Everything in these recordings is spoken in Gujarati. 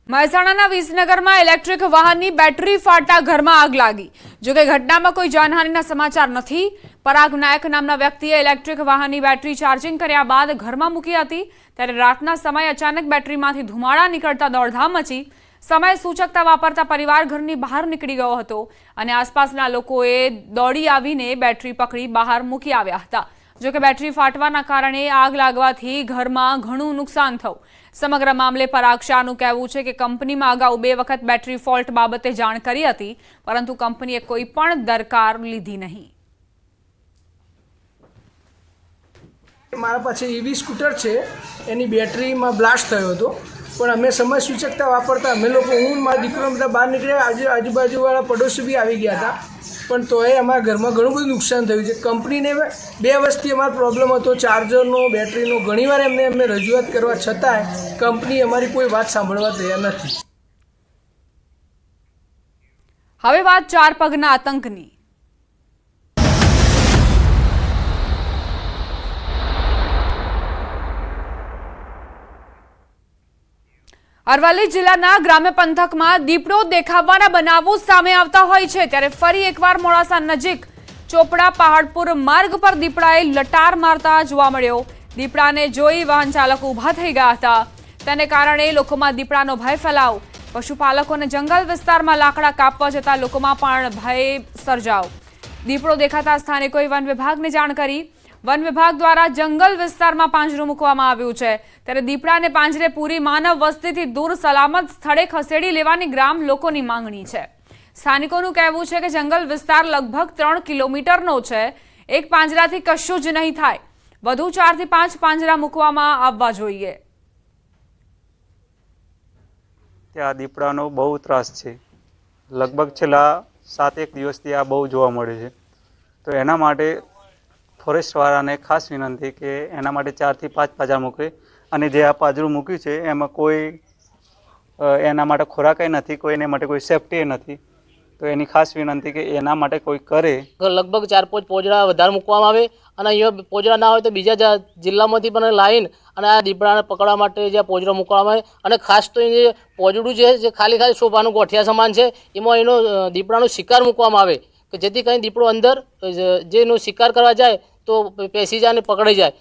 મહેસાણાના વિસનગરમાં ઇલેક્ટ્રિક વાહનની બેટરી ફાટતા ઘરમાં આગ લાગી। જો કે ઘટનામાં કોઈ જાનહાનિના સમાચાર નથી। પરાગ નાયક નામના વ્યક્તિએ ઇલેક્ટ્રિક વાહનની બેટરી ચાર્જિંગ કર્યા બાદ ઘરમાં મૂકી હતી। ત્યારે રાતના સમયે અચાનક બેટરીમાંથી ધુમાડા નીકળતા દોડધામ મચી। સમય સૂચકતા વાપરતા પરિવાર ઘરની બહાર નીકળી ગયો હતો અને આસપાસના લોકોએ દોડી આવીને બેટરી પકડી બહાર મૂકી આવ્યા હતા। જો કે બેટરી ફાટવાના કારણે આગ લાગવાથી ઘરમાં ઘણું નુકસાન થયું। સમગ્ર મામલે પરાગ શાહનું કહેવું છે કે કંપનીમાં અગાઉ 2 વખત બેટરી ફોલ્ટ બાબતે જાણ કરી હતી, પરંતુ કંપનીએ કોઈ પણ દરકાર લીધી નહીં। મારા પાસે ઈવી સ્કૂટર છે, એની બેટરીમાં બ્લાસ્ટ થયો હતો, પણ અમે સમય સૂચકતા વાપરતા અમે લોકો હું મારા દીકરો બધા બહાર નીકળ્યા। આજુબાજુવાળા પડોશી બી આવી ગયા હતા, પણ તોય અમારા ઘરમાં ઘણું બધું નુકસાન થયું છે। કંપનીને 2 વર્ષથી અમારો પ્રોબ્લેમ હતો ચાર્જરનો, બેટરીનો। ઘણીવાર એમને રજૂઆત કરવા છતાંય કંપની અમારી કોઈ વાત સાંભળવા તૈયાર નથી। હવે વાત 4 પગના આતંકની। અરવલ્લી જિલ્લાના ગ્રામ્ય પંથકમાં દીપડો દેખાવાના બનાવો સામે આવતા હોય છે, ત્યારે ફરી એકવાર મોડાસા નજીક ચોપડા પહાડપુર માર્ગ પર દીપડાએ લટાર મારતા જોવા મળ્યો। દીપડાને જોઈ વાહન ચાલકો ઊભા થઈ ગયા હતા, તેને કારણે લોકોમાં દીપડાનો ભય ફેલાયો। પશુપાલકોને જંગલ વિસ્તારમાં લાકડા કાપવા જતા લોકોમાં પણ ભય સર્જાયો। દીપડો દેખાતા સ્થાનિકોએ વન વિભાગને જાણ કરી। વન વિભાગ દ્વારા જંગલ વિસ્તારમાં પાંજરું મૂકવામાં આવ્યું છે, ત્યારે દીપડાને પાંજરે પૂરી માનવ વસ્તીથી દૂર સલામત સ્થળે ખસેડી લેવાની ગ્રામ લોકોની માંગણી છે। સ્થાનિકોનું કહેવું છે કે જંગલ વિસ્તાર લગભગ 3 કિલોમીટરનો છે, એક પાંજરાથી કશું જ નહીં થાય, વધુ 4 થી 5 પાંજરા મૂકવામાં આવવા જોઈએ। ત્યાં દીપડાનો બહુ ત્રાસ છે, લગભગ છેલ્લા 7-1 દિવસથી આ બહુ જોવા મળે છે, તો એના માટે ફોરેસ્ટવાળાને ખાસ વિનંતી કે એના માટે 4 થી 5 પાંજરા મૂકે, અને જે આ પાંજરું મૂક્યું છે એમાં કોઈ એના માટે ખોરાક નથી, કોઈ એના માટે કોઈ સેફટી નથી, તો એની ખાસ વિનંતી કે એના માટે કોઈ કરે। લગભગ 4-5 પોજડા વધારે મૂકવામાં આવે, અને અહીંયા પોજડા ના હોય તો બીજા જિલ્લામાંથી પણ લાવીને અને આ દીપડાને પકડવા માટે જે પોજડો મૂકવામાં આવે। અને ખાસ તો એ પોજડું છે જે ખાલી શોભાનું ગોઠિયા સમાન છે, એમાં એનો દીપડાનો શિકાર મૂકવામાં આવે કે જેથી કંઈ દીપડો અંદર જે એનો શિકાર કરવા જાય તો પેસી જાય અને પકડાઈ જાય।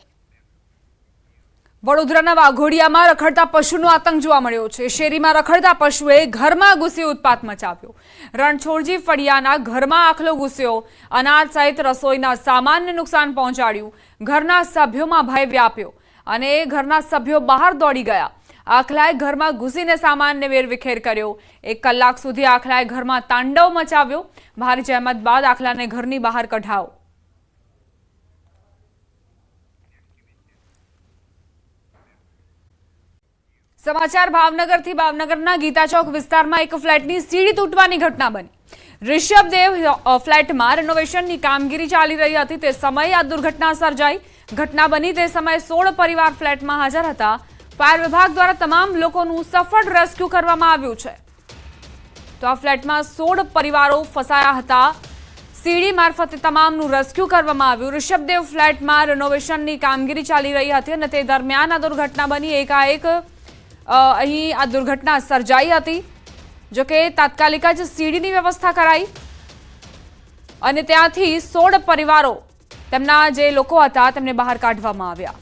વડોદરાના વાઘોડિયામાં રખડતા પશુનો આતંક જોવા મળ્યો છે। શેરીમાં રખડતા પશુએ ઘરમાં ઘૂસી ઉત્પાત મચાવ્યો। રણછોડજી ફળિયાના ઘરમાં આખલો ઘૂસ્યો, અનાજ સહિત રસોઈના સામાનને નુકસાન પહોંચાડ્યું। ઘરના સભ્યોમાં ભય વ્યાપ્યો અને ઘરના સભ્યો બહાર દોડી ગયા। આખલાએ ઘરમાં ઘૂસીને સામાનને વેરવિખેર કર્યો। 1 કલાક સુધી આખલાએ ઘરમાં તાંડવ મચાવ્યો। ભારે જહેમત બાદ આખલાને ઘરની બહાર કઢાયો। સમાચાર ભાવનગરથી। ભાવનગરના ગીતા ચોક વિસ્તારમાં એક ફ્લેટની સીડી તૂટવાની ઘટના બની। ઋષભદેવ ફ્લેટમાં રેનોવેશનની કામગીરી ચાલી રહી હતી, તે સમયે આ દુર્ઘટના સર્જાઈ। ઘટના બની તે સમયે 16 પરિવાર ફ્લેટમાં હાજર હતા। ફાયર વિભાગ દ્વારા તમામ લોકોનું સફળ રેસ્ક્યુ કરવામાં આવ્યું છે। તો આ ફ્લેટમાં 16 પરિવારો ફસાયા હતા। સીડી મારફતે તમામનું રેસ્ક્યુ કરવામાં આવ્યું। ઋષભદેવ ફ્લેટમાં રેનોવેશનની કામગીરી ચાલી રહી હતી અને તે દરમિયાન આ દુર્ઘટના બની। એકાએક અહીં આ દુર્ઘટના સર્જાઈ હતી, જોકે તાત્કાલિક જ સીડીની વ્યવસ્થા કરાઈ અને ત્યાંથી 16 પરિવારો, તેમના જે લોકો હતા તેમને બહાર કાઢવામાં આવ્યા।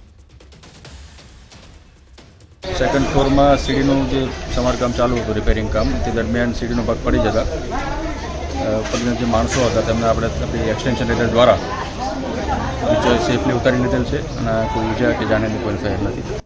સેકન્ડ ફ્લોરમાં સીડીનું જે સમારકામ ચાલુ હતું, રિપેરિંગ કામ, તે દરમિયાન સીડીનો ભાગ પડી જતા પરના જે માણસો હતા તેમને આપણે આપણી એક્સટેન્શન લેટર દ્વારા નીચે સેફલી ઉતારી લીધેલ છે અને કોઈ ઈજા કે જાનહાની કોઈ થયેલ નથી।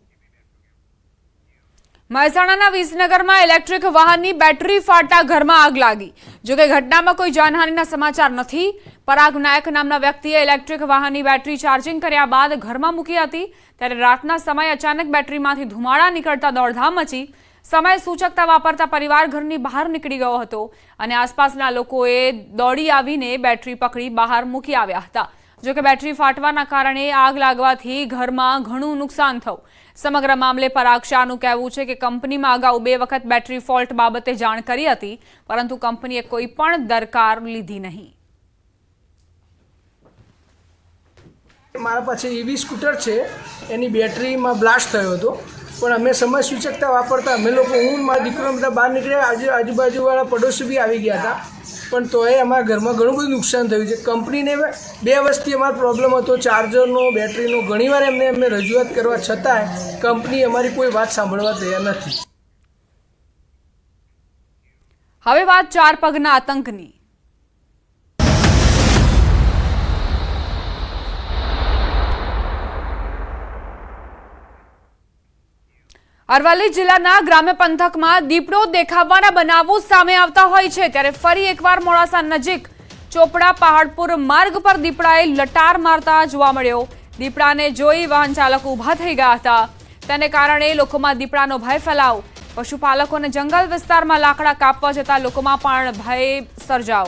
મહેસાણાના વિસનગરમાં ઇલેક્ટ્રિક વાહનની બેટરી ફાટતા ઘરમાં આગ લાગી। જો કે ઘટનામાં કોઈ જાનહાનિના સમાચાર નથી। પરાગ નાયક નામના વ્યક્તિએ ઇલેક્ટ્રિક વાહનની બેટરી ચાર્જિંગ કર્યા બાદ ઘરમાં મૂકી હતી। ત્યારે રાતના સમયે અચાનક બેટરીમાંથી ધુમાડા નીકળતા દોડધામ મચી। સમય સૂચકતા વાપરતા પરિવાર ઘરની બહાર નીકળી ગયો હતો અને આસપાસના લોકોએ દોડી આવીને બેટરી પકડી બહાર મૂકી આવ્યા હતા। જો કે બેટરી ફાટવાના કારણે આગ લાગવાથી ઘરમાં ઘણું નુકસાન થયું। સમગ્ર મામલે પરાગ શાહનું કહેવું છે કે કંપનીમાં અગાઉ 2 વખત બેટરી ફોલ્ટ બાબતે જાણ કરી હતી, પરંતુ કંપનીએ કોઈ પણ દરકાર લીધી નહીં। મારા પાસે ઈવી સ્કૂટર છે, એની બેટરીમાં બ્લાસ્ટ થયો હતો, પણ અમે સમય સૂચકતા વાપરતા અમે લોકો હું મારા દીકરો બધા બહાર નીકળ્યા. આજુબાજુવાળા પડોશી બી આવી ગયા હતા, પણ તોય અમારા ઘરમાં ઘણું બધું નુકસાન થયું છે. કંપનીને 2 વર્ષથી અમારો પ્રોબ્લેમ હતો ચાર્જરનો, બેટરીનો. ઘણીવાર એમને રજૂઆત કરવા છતાંય કંપની અમારી કોઈ વાત સાંભળવા તૈયાર નથી. હવે વાત 4 પગના આતંકની. અરવલ્લી જિલ્લાના ગ્રામ્ય પંથકમાં દીપડો દેખાવાના બનાવો સામે આવતા હોય છે, ત્યારે ફરી એકવાર મોડાસા નજીક ચોપડા પહાડપુર માર્ગ પર દીપડાએ લટાર મારતા જોવા મળ્યો. દીપડાને જોઈ વાહન ચાલકો ઊભા થઈ ગયા હતા. તેને કારણે લોકોમાં દીપડાનો ભય ફેલાવ. પશુપાલકોને જંગલ વિસ્તારમાં લાકડા કાપવા જતા લોકોમાં પણ ભય સર્જાવ.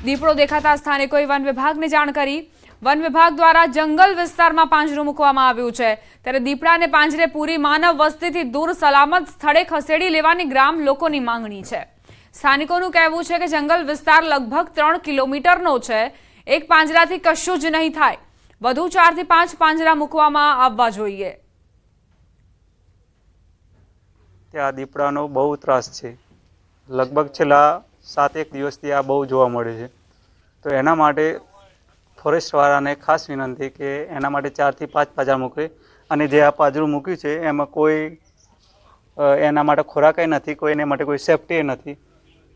દીપડો દેખાતા સ્થાનિકોએ વન વિભાગને જાણ કરી. વન વિભાગ દ્વારા જંગલ વિસ્તારમાં પાંજરું મૂકવામાં આવ્યું છે, ત્યારે દીપડાને પાંજરે પૂરી માનવ વસ્તીથી દૂર સલામત સ્થળે ખસેડી લેવાની ગ્રામ લોકોની માંગણી છે. સ્થાનિકોનું કહેવું છે કે જંગલ વિસ્તાર લગભગ 3 કિલોમીટરનો છે. એક પાંજરાથી કશું જ નહીં થાય, વધુ 4 થી 5 પાંજરા મૂકવામાં આવવા જોઈએ. ત્યાં દીપડાનો બહુ ત્રાસ છે. લગભગ છેલ્લા 7-1 દિવસથી આ બહુ જોવા મળે છે. તો એના માટે ફોરેસ્ટવાળાને ખાસ વિનંતી કે એના માટે 4 થી 5 પાંજરા મૂકે. અને જે આ પાંજરું મૂક્યું છે એમાં કોઈ એના માટે ખોરાકે નથી, કોઈ એના માટે કોઈ સેફટી નથી.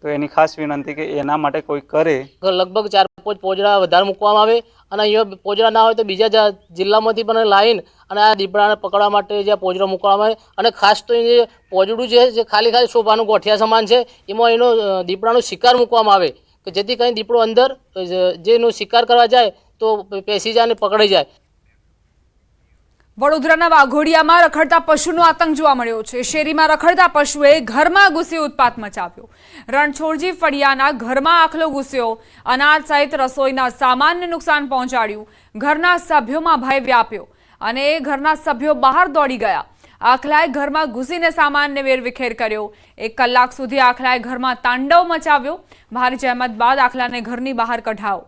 તો એની ખાસ વિનંતી કે એના માટે કોઈ કરે. લગભગ 4-5 પોજડા વધારે મૂકવામાં આવે અને અહીંયા પોજડા ના હોય તો બીજા જિલ્લામાંથી પણ લાવીને અને આ દીપડાને પકડવા માટે જે પોજડા મૂકવામાં આવે. અને ખાસ તો એ પોજડું જે ખાલી સોફાનું ગોઠિયા સમાન છે એમાં એનો દીપડાનો શિકાર મૂકવામાં આવે કે જેથી કંઈ દીપડો અંદર જે એનો શિકાર કરવા જાય તો પેસી જાય અને પકડી જાય. વડોદરાના વાઘોડિયામાં રખડતા પશુનો આતંક જોવા મળ્યો છે. શેરીમાં રખડતા પશુએ ઘરમાં ઘૂસી ઉત્પાત મચાવ્યો. રણછોડજી ફળિયાના ઘરમાં આખલો ઘૂસ્યો. અનાજ સહિત રસોઈના સામાનને નુકસાન પહોંચાડ્યું. ઘરના સભ્યોમાં ભય વ્યાપ્યો અને ઘરના સભ્યો બહાર દોડી ગયા. આખલાએ ઘરમાં ઘૂસીને સામાનને વેરવિખેર કર્યો. 1 કલાક સુધી આખલાએ ઘરમાં તાંડવ મચાવ્યો. ભારે જહેમત બાદ આખલાને ઘરની બહાર કઢાયો.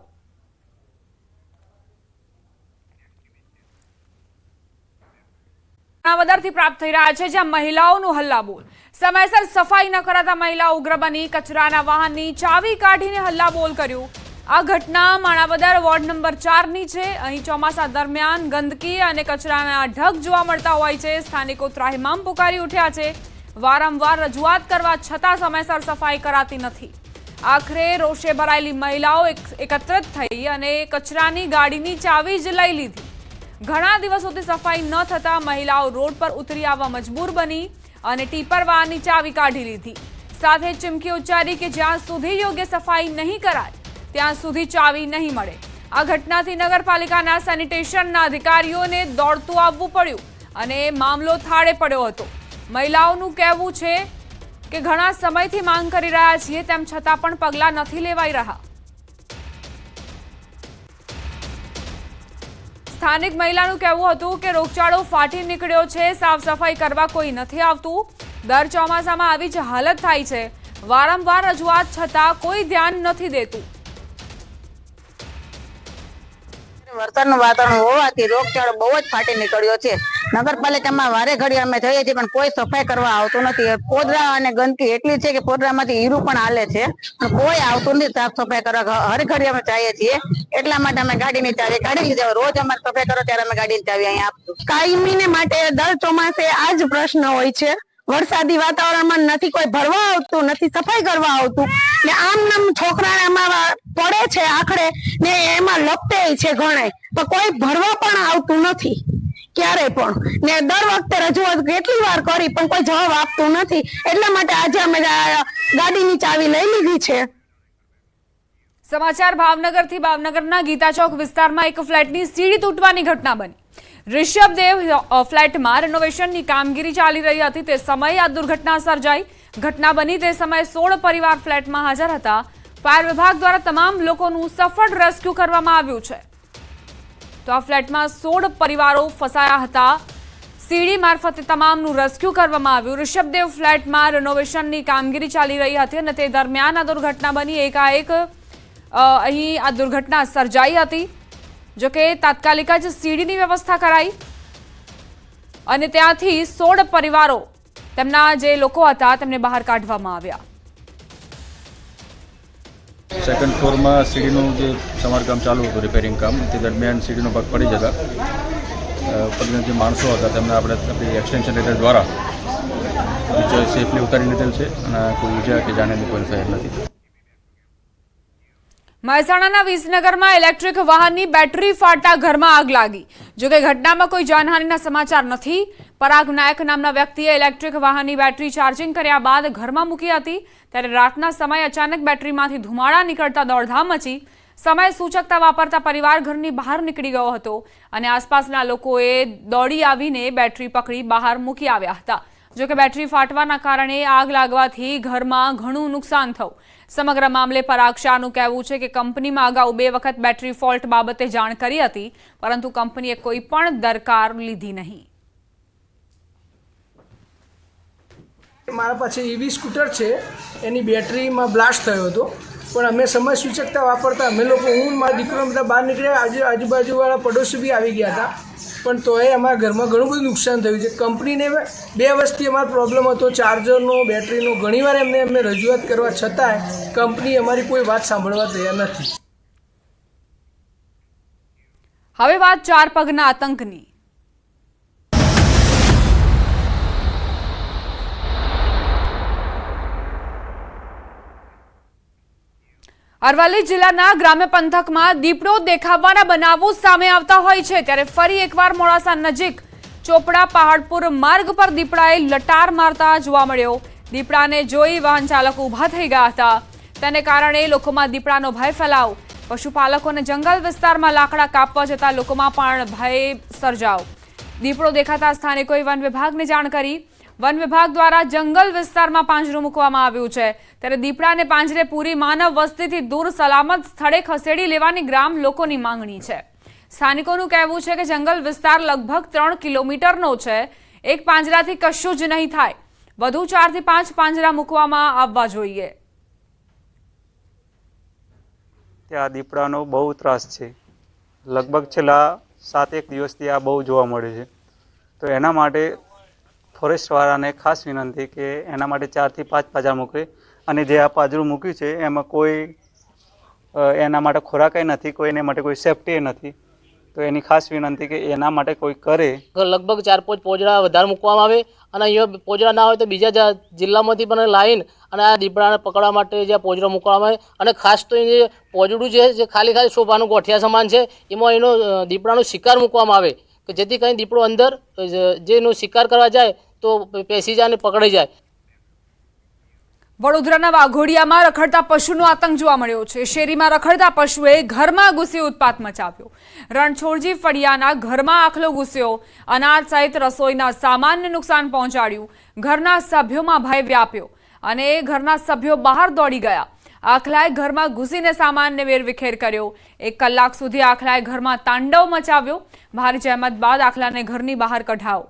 વદારથી પ્રાપ્ત થઈ રહ્યા છે, જ્યાં મહિલાઓનું હલ્લાબોલ. સમયસર સફાઈ ન કરાતા મહિલાઓ ઉગ્ર બની કચરાના વાહનની ચાવી કાઢીને હલ્લાબોલ કર્યું. આ ઘટના માણાવદર વોર્ડ નંબર 4ની છે. અહીં ચોમાસા દરમિયાન ગંદકી અને કચરાના ઢગ જોવા મળતા હોય છે. સ્થાનિકો ત્રાહિમામ પુકારી ઉઠ્યા છે. વારંવાર રજૂઆત કરવા છતાં સમયસર સફાઈ કરાતી નથી. આખરે રોષે ભરાયેલી મહિલાઓ એકત્રિત થઈ અને કચરાની ગાડીની ચાવી જ લઈ લીધી. ઘણા દિવસોથી સફાઈ ન થતા મહિલાઓ રોડ પર ઉતરી આવવા મજબૂર બની અને ટીપર વાહનની ચાવી કાઢી લીધી. સાથે ચીમકી ઉચ્ચારી કે જ્યાં સુધી યોગ્ય સફાઈ નહીં કરાય ત્યાં સુધી ચાવી નહીં મળે. આ ઘટનાથી નગરપાલિકાના સેનિટેશનના અધિકારીઓને દોડતું આવવું પડ્યું અને મામલો થાળે પડ્યો હતો. મહિલાઓનું કહેવું છે કે ઘણા સમયથી માંગ કરી રહ્યા છીએ, તેમ છતાં પણ પગલાં નથી લેવાઈ રહ્યા. સ્થાનિક મહિલાનું કહેવું હતું કે રોગચાળો ફાટી નીકળ્યો છે, સાફ સફાઈ કરવા કોઈ નથી આવતું. દર ચોમાસામાં આવી જ હાલત થાય છે. વારંવાર રજૂઆત છતાં કોઈ ધ્યાન નથી દેતું. વરસાદનું વાતાવરણ હોવાથી રોગચાળો બહુ જ ફાટી નીકળ્યો છે. નગરપાલિકામાં વારે ઘડી અમે જઈએ છીએ પણ કોઈ સફાઈ કરવા આવતું નથી. પોદરા અને ગંદકી એટલી છે કે પોદરામાંથી હીરું પણ હાલે છે પણ કોઈ આવતું નથી સાફ સફાઈ કરવા. હર ઘડી અમે જઈએ છીએ, એટલા માટે અમે ગાડીની ચાવી કાઢી લીધી. રોજ અમારે સફાઈ કરો ત્યારે અમે ગાડીની ચાવી અહીંયા આપશું. કાયમીને માટે દર ચોમાસે આ જ પ્રશ્ન હોય છે. વરસાદી વાતાવરણમાં નથી કોઈ ભરવા આવતું, નથી સફાઈ કરવા આવતું ને આમ નામ છોકરાને એમાં પડે છે આખડે ને એમાં લપટે છે ઘણે, પણ કોઈ ભરવા પણ આવતું નથી ક્યારે પણ. ને દર વખતે રજૂઆત કેટલી વાર કરી પણ કોઈ જવાબ આપતું નથી. એટલા માટે આજે અમે ગાડીની ચાવી લઈ લીધી છે. સમાચાર ભાવનગરથી. ભાવનગરના ગીતા ચોક વિસ્તારમાં એક ફ્લેટની સીડી તૂટવાની ઘટના બની. ઋષભદેવ ફ્લેટમાં રેનોવેશનની કામગીરી ચાલી રહી હતી તે સમયે આ દુર્ઘટના સર્જાઈ. ઘટના બની તે સમયે 16 પરિવાર ફ્લેટમાં હાજર હતા. ફાયર વિભાગ દ્વારા તમામ લોકોનું સફળ રેસ્ક્યુ કરવામાં આવ્યું છે. તો આ ફ્લેટમાં 16 પરિવારો ફસાયા હતા. સીડી મારફતે તમામનું રેસ્ક્યુ કરવામાં આવ્યું. ઋષભદેવ ફ્લેટમાં રેનોવેશનની કામગીરી ચાલી રહી હતી અને તે દરમિયાન આ દુર્ઘટના બની. એકાએક અહીં આ દુર્ઘટના સર્જાઈ હતી. જો કે તાત્કાલિક જ સીડીની વ્યવસ્થા કરાઈ. અને ત્યાંથી 16 પરિવારો તેમના જે લોકો હતા તેમને બહાર કાઢવામાં આવ્યા. સેકન્ડ ફ્લોરમાં સીડીનું જે સમારકામ ચાલુ હતું, રિપેરિંગ કામ, તે દરમિયાન સીડીનો ભાગ પડી જતા ઉપરના જે માણસો હતા તેમને આપણે આપણી એક્સટેન્શન રેટર દ્વારા નીચે સેફલી ઉતારી લીધેલ છે અને કોઈ ઈજા કે જાનહાની કોઈ ફેર નથી. મહેસાણાના વિસનગરમાં ઇલેક્ટ્રિક વાહનની બેટરી ફાટતા ઘરમાં આગ લાગી. જોકે ઘટનામાં કોઈ જાનહાનિના સમાચાર નથી. પરાગ નાયક નામના વ્યક્તિએ ઇલેક્ટ્રિક વાહનની બેટરી ચાર્જિંગ કર્યા બાદ ઘરમાં મૂકી હતી. ત્યારે રાતના સમયે અચાનક બેટરીમાંથી ધુમાડા નીકળતા દોડધામ મચી. સમય સૂચકતા વાપરતા પરિવાર ઘરની બહાર નીકળી ગયો હતો અને આસપાસના લોકોએ દોડી આવીને બેટરી પકડી બહાર મૂકી આવ્યા હતા. જોકે બેટરી ફાટવાના કારણે આગ લાગવાથી ઘરમાં ઘણું નુકસાન થયું. સમગ્ર મામલે પરાગ શાહનું કહેવું છે કે કંપનીમાં અગાઉ 2 વખત બેટરી ફોલ્ટ બાબતે જાણ કરી હતી, પરંતુ કંપનીએ કોઈ પણ દરકાર લીધી નહીં. મારા પાસે ઈવી સ્કૂટર છે, એની બેટરીમાં બ્લાસ્ટ થયો હતો, પણ અમે સમય સૂચકતા વાપરતા અમે લોકો હું મારા દીકરો બધા બહાર નીકળ્યા. આજુબાજુવાળા પડોશી બી આવી ગયા હતા, પણ તોય અમારા ઘરમાં ઘણું બધું નુકસાન થયું છે. કંપનીને 2 વર્ષથી અમારો પ્રોબ્લેમ હતો ચાર્જરનો, બેટરીનો. ઘણીવાર એમને રજૂઆત કરવા છતાંય કંપની અમારી કોઈ વાત સાંભળવા તૈયાર નથી. હવે વાત 4 પગના આતંકની. અરવલ્લી જિલ્લાના ગ્રામ્ય પંથકમાં દીપડો દેખાવાના બનાવો સામે આવતા હોય છે. ત્યારે ફરી એકવાર મોડાસા નજીક ચોપડા પહાડપુર માર્ગ પર દીપડાએ લટાર મારતા જોવા મળ્યો. દીપડાને જોઈ વાહન ચાલકો ઊભા થઈ ગયા હતા. તેને કારણે લોકોમાં દીપડાનો ભય ફેલાવ. પશુપાલકોને જંગલ વિસ્તારમાં લાકડા કાપવા જતા લોકોમાં પણ ભય સર્જાવ. દીપડો દેખાતા સ્થાનિકોએ વન વિભાગને જાણ કરી. વન વિભાગ દ્વારા જંગલ વિસ્તારમાં પાંજરું મૂકવામાં આવ્યું છે. ત્યારે દીપડાને પાંજરે પૂરી માનવ વસ્તીથી દૂર સલામત સ્થળે ખસેડી લેવાની ગ્રામ લોકોની માંગણી છે. સ્થાનિકોનું કહેવું છે કે જંગલ વિસ્તાર લગભગ 3 કિલોમીટરનો છે. એક પાંજરાથી કશું જ નહીં થાય. વધુ 4 થી 5 પાંજરા મૂકવામાં આવવા જોઈએ. ત્યાં દીપડાનો બહુ ત્રાસ છે. લગભગ છેલ્લા 7-1 દિવસથી આ બહુ જોવા મળે છે. તો એના માટે ફોરેસ્ટવાળાને ખાસ વિનંતી કે એના માટે 4 થી 5 પાંજરા મૂકે. અને જે આ પાંજરું મૂક્યું છે એમાં કોઈ એના માટે ખોરાક નથી, કોઈ એના માટે કોઈ સેફટી નથી. તો એની ખાસ વિનંતી કે એના માટે કોઈ કરે. લગભગ 4-5 પોજડા વધારે મૂકવામાં આવે અને અહીંયા પોજડા ના હોય તો બીજા જિલ્લામાંથી પણ લાવીને અને આ દીપડાને પકડવા માટે જે પોજડો મૂકવામાં આવે. અને ખાસ તો એ પોજડું જે ખાલી શોભાનું ગોઠિયા સમાન છે એમાં એનો દીપડાનો શિકાર મૂકવામાં આવે કે જેથી કંઈ દીપડો અંદર જે એનો શિકાર કરવા જાય તો પેસી જાય અને પકડી જાય. વડોદરાના વાઘોડિયામાં રખડતા પશુનો આતંક જોવા મળ્યો છે. શેરીમાં રખડતા પશુએ ઘરમાં ઘૂસી ઉત્પાત મચાવ્યો. રણછોડજી ફળિયાના ઘરમાં આખલો ઘૂસ્યો. અનાજ સહિત રસોઈના સામાનને નુકસાન પહોંચાડ્યું. ઘરના સભ્યોમાં ભય વ્યાપ્યો અને ઘરના સભ્યો બહાર દોડી ગયા. આખલાએ ઘરમાં ઘૂસીને સામાનને વેરવિખેર કર્યો. 1 કલાક સુધી આખલાએ ઘરમાં તાંડવ મચાવ્યો. ભારે જહેમત બાદ આખલાને ઘરની બહાર કઢાયો.